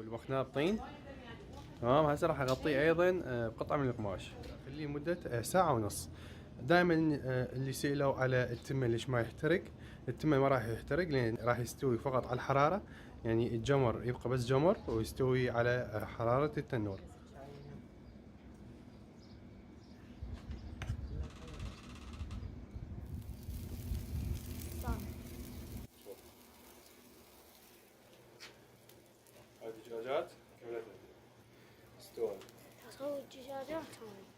طبخناه بطين. تمام. هسه راح اغطيه ايضا بقطعه من القماش، خليه مده ساعه ونص. دائما اللي سئلوا على التمن ليش ما يحترق، التمن ما راح يحترق لان راح يستوي فقط على الحراره، يعني الجمر يبقى بس جمر ويستوي على حراره التنور. هذه دجاجات كاملة استوت. تصور الدجاجات هاي.